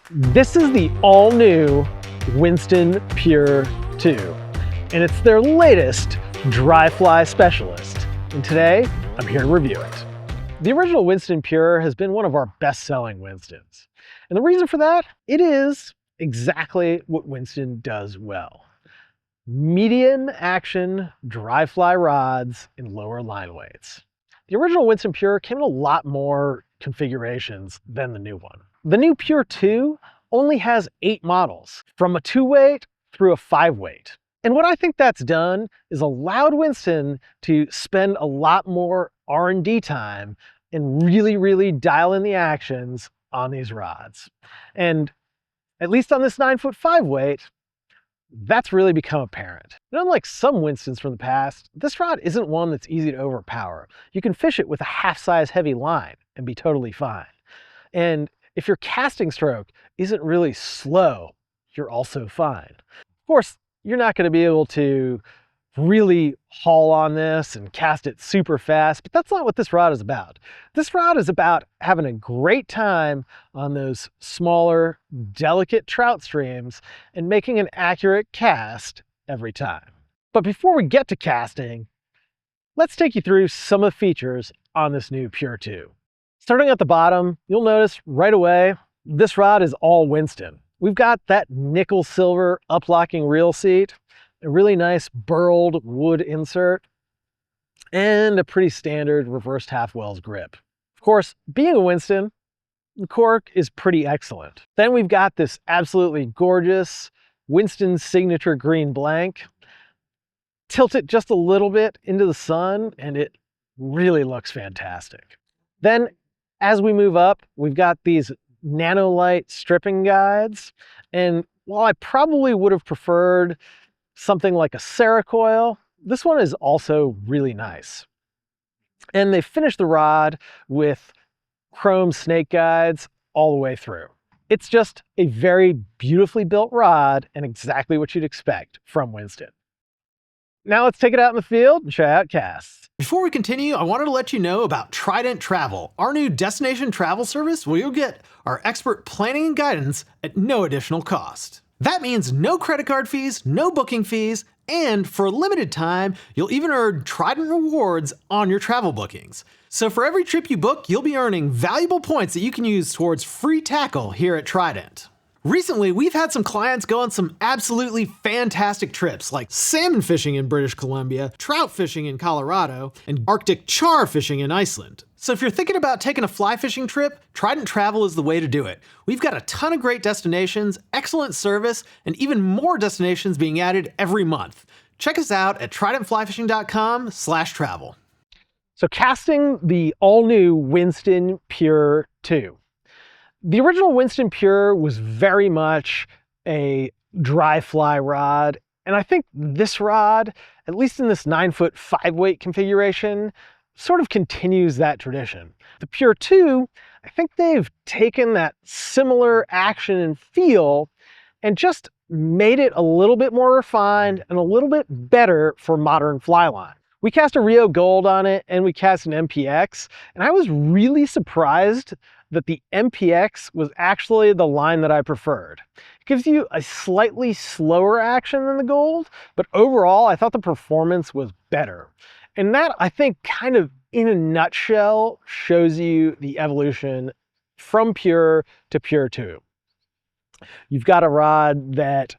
This is the all-new Winston Pure 2, and it's their latest dry fly specialist. And today, I'm here to review it. The original Winston Pure has been one of our best-selling Winstons. And the reason for that, it is exactly what Winston does well. Medium action dry fly rods in lower line weights. The original Winston Pure came in a lot more configurations than the new one. The new Pure 2 only has 8 models, from a 2-weight through a 5-weight. And what I think that's done is allowed Winston to spend a lot more R&D time and really dial in the actions on these rods. And at least on this 9-foot 5-weight, that's really become apparent. And unlike some Winstons from the past, this rod isn't one that's easy to overpower. You can fish it with a half-size heavy line and be totally fine. And if your casting stroke isn't really slow, you're also fine. Of course, you're not going to be able to really haul on this and cast it super fast, but that's not what this rod is about. This rod is about having a great time on those smaller, delicate trout streams and making an accurate cast every time. But before we get to casting, let's take you through some of the features on this new Pure 2. Starting at the bottom, you'll notice right away, this rod is all Winston. We've got that nickel silver up-locking reel seat, a really nice burled wood insert, and a pretty standard reversed half Wells grip. Of course, being a Winston, the cork is pretty excellent. Then we've got this absolutely gorgeous Winston signature green blank. Tilt it just a little bit into the sun and it really looks fantastic. Then as we move up, we've got these nanolite stripping guides. And while I probably would have preferred something like a Cerakoil, this one is also really nice. And they finished the rod with chrome snake guides all the way through. It's just a very beautifully built rod and exactly what you'd expect from Winston. Now let's take it out in the field and try out casts. Before we continue, I wanted to let you know about Trident Travel, our new destination travel service where you'll get our expert planning and guidance at no additional cost. That means no credit card fees, no booking fees, and for a limited time, you'll even earn Trident rewards on your travel bookings. So for every trip you book, you'll be earning valuable points that you can use towards free tackle here at Trident. Recently, we've had some clients go on some absolutely fantastic trips, like salmon fishing in British Columbia, trout fishing in Colorado, and Arctic char fishing in Iceland. So if you're thinking about taking a fly fishing trip, Trident Travel is the way to do it. We've got a ton of great destinations, excellent service, and even more destinations being added every month. Check us out at tridentflyfishing.com/travel. So casting the all-new Winston Pure 2. The original Winston Pure was very much a dry fly rod, and I think this rod, at least in this 9-foot 5-weight configuration, sort of continues that tradition. The Pure 2, I think they've taken that similar action and feel and just made it a little bit more refined and a little bit better for modern fly line. We cast a Rio Gold on it and we cast an MPX, and I was really surprised that the MPX was actually the line that I preferred. It gives you a slightly slower action than the Gold, but overall I thought the performance was better. And that, I think, kind of in a nutshell shows you the evolution from Pure to Pure 2. You've got a rod that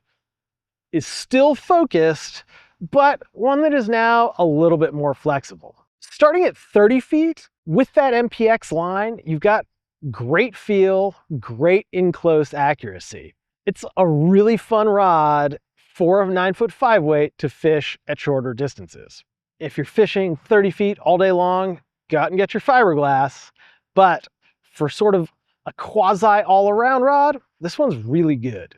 is still focused, but one that is now a little bit more flexible. Starting at 30 feet, with that MPX line, you've got great feel, great in-close accuracy. It's a really fun rod for a 9-foot 5-weight to fish at shorter distances. If you're fishing 30 feet all day long, go out and get your fiberglass. But for sort of a quasi all-around rod, this one's really good.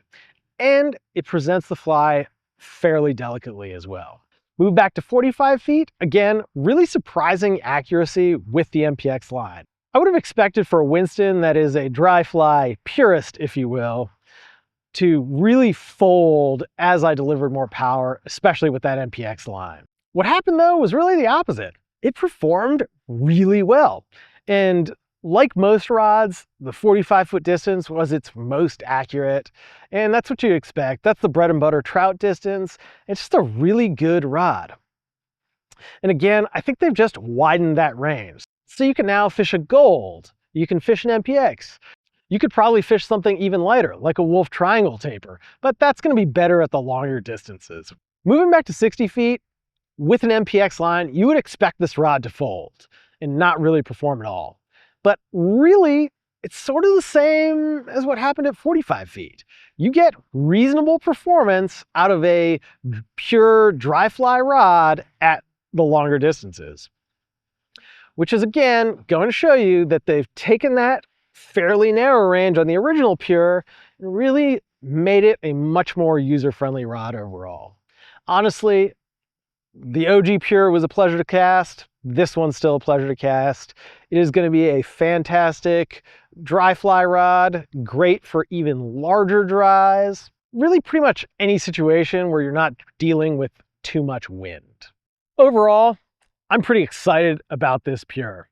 And it presents the fly fairly delicately as well. Move back to 45 feet, again, really surprising accuracy with the MPX line. I would have expected for a Winston that is a dry fly purist, if you will, to really fold as I delivered more power, especially with that MPX line. What happened though was really the opposite. It performed really well. And Like most rods, the 45-foot distance was its most accurate, and that's what you expect. That's the bread and butter trout distance. It's just a really good rod. And again, I think they've just widened that range. So you can now fish a gold, you can fish an MPX, you could probably fish something even lighter, like a Wolf Triangle taper, but that's gonna be better at the longer distances. Moving back to 60 feet, with an MPX line, you would expect this rod to fold and not really perform at all. But really, it's sort of the same as what happened at 45 feet. You get reasonable performance out of a pure dry fly rod at the longer distances, which is again going to show you that they've taken that fairly narrow range on the original Pure and really made it a much more user-friendly rod overall. Honestly, the OG Pure was a pleasure to cast. This one's still a pleasure to cast. It is going to be a fantastic dry fly rod, great for even larger dries. Really pretty much any situation where you're not dealing with too much wind. Overall, I'm pretty excited about this Pure.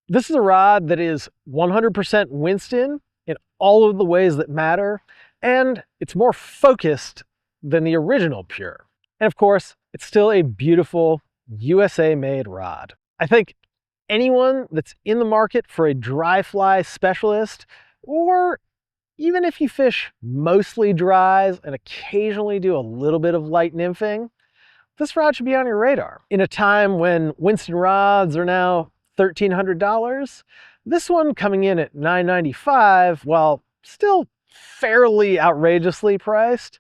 This is a rod that is 100% Winston in all of the ways that matter, and it's more focused than the original Pure. And of course, it's still a beautiful USA-made rod. I think anyone that's in the market for a dry fly specialist, or even if you fish mostly dries and occasionally do a little bit of light nymphing, this rod should be on your radar. In a time when Winston rods are now $1,300, this one coming in at $995, while still fairly outrageously priced,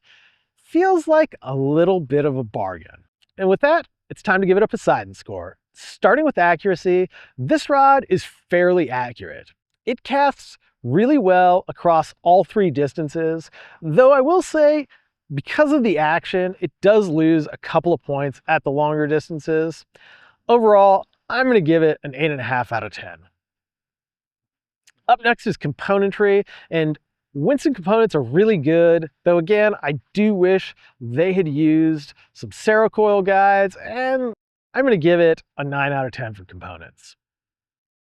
feels like a little bit of a bargain. And with that, it's time to give it a Poseidon score. Starting with accuracy, this rod is fairly accurate. It casts really well across all three distances, though I will say, because of the action, it does lose a couple of points at the longer distances. Overall, I'm going to give it an 8.5 out of 10. Up next is componentry, and Winston components are really good, though again, I do wish they had used some Cerakoil guides, and I'm going to give it a 9 out of 10 for components.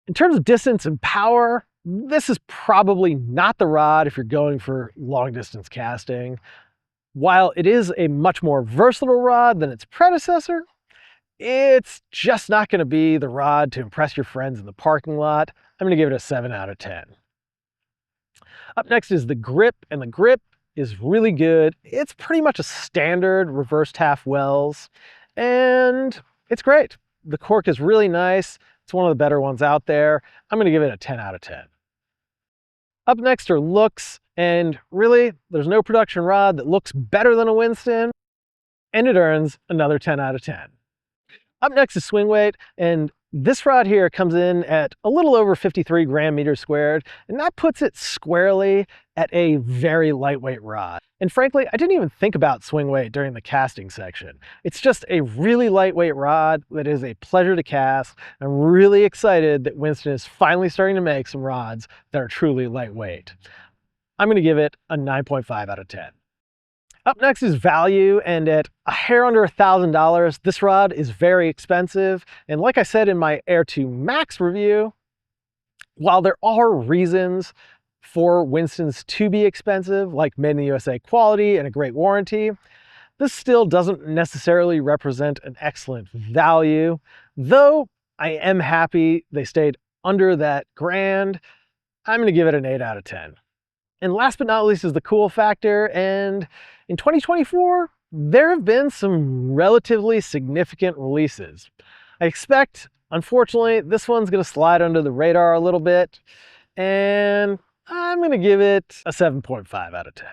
In terms of distance and power, this is probably not the rod if you're going for long distance casting. While it is a much more versatile rod than its predecessor, it's just not going to be the rod to impress your friends in the parking lot. I'm going to give it a 7 out of 10. Up next is the grip, and the grip is really good. It's pretty much a standard reversed half wells, and it's great. The cork is really nice. It's one of the better ones out there. I'm going to give it a 10 out of 10. Up next are looks, and really, there's no production rod that looks better than a Winston, and it earns another 10 out of 10. Up next is swing weight, and this rod here comes in at a little over 53 gram-meters squared, and that puts it squarely at a very lightweight rod. And frankly, I didn't even think about swing weight during the casting section. It's just a really lightweight rod that is a pleasure to cast. I'm really excited that Winston is finally starting to make some rods that are truly lightweight. I'm going to give it a 9.5 out of 10. Up next is value, and at a hair under $1,000, this rod is very expensive. And like I said in my Air 2 Max review, while there are reasons for Winston's to be expensive, like made in the USA quality and a great warranty, this still doesn't necessarily represent an excellent value, though I am happy they stayed under that grand. I'm going to give it an 8 out of 10. And last but not least is the cool factor, and in 2024, there have been some relatively significant releases. I expect, unfortunately, this one's going to slide under the radar a little bit, and I'm going to give it a 7.5 out of 10.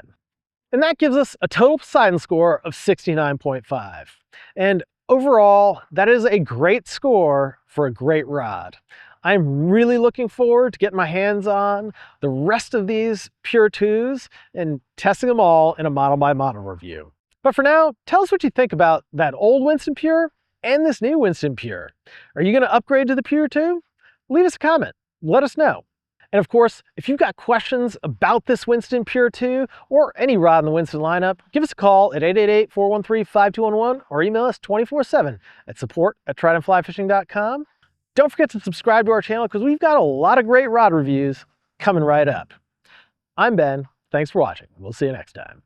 And that gives us a total Poseidon score of 69.5. And overall, that is a great score for a great rod. I'm really looking forward to getting my hands on the rest of these Pure 2s and testing them all in a model-by-model review. But for now, tell us what you think about that old Winston Pure and this new Winston Pure. Are you going to upgrade to the Pure 2? Leave us a comment. Let us know. And of course, if you've got questions about this Winston Pure 2 or any rod in the Winston lineup, give us a call at 888-413-5211 or email us 24/7 at support@tridentflyfishing.com. Don't forget to subscribe to our channel because we've got a lot of great rod reviews coming right up. I'm Ben. Thanks for watching. We'll see you next time.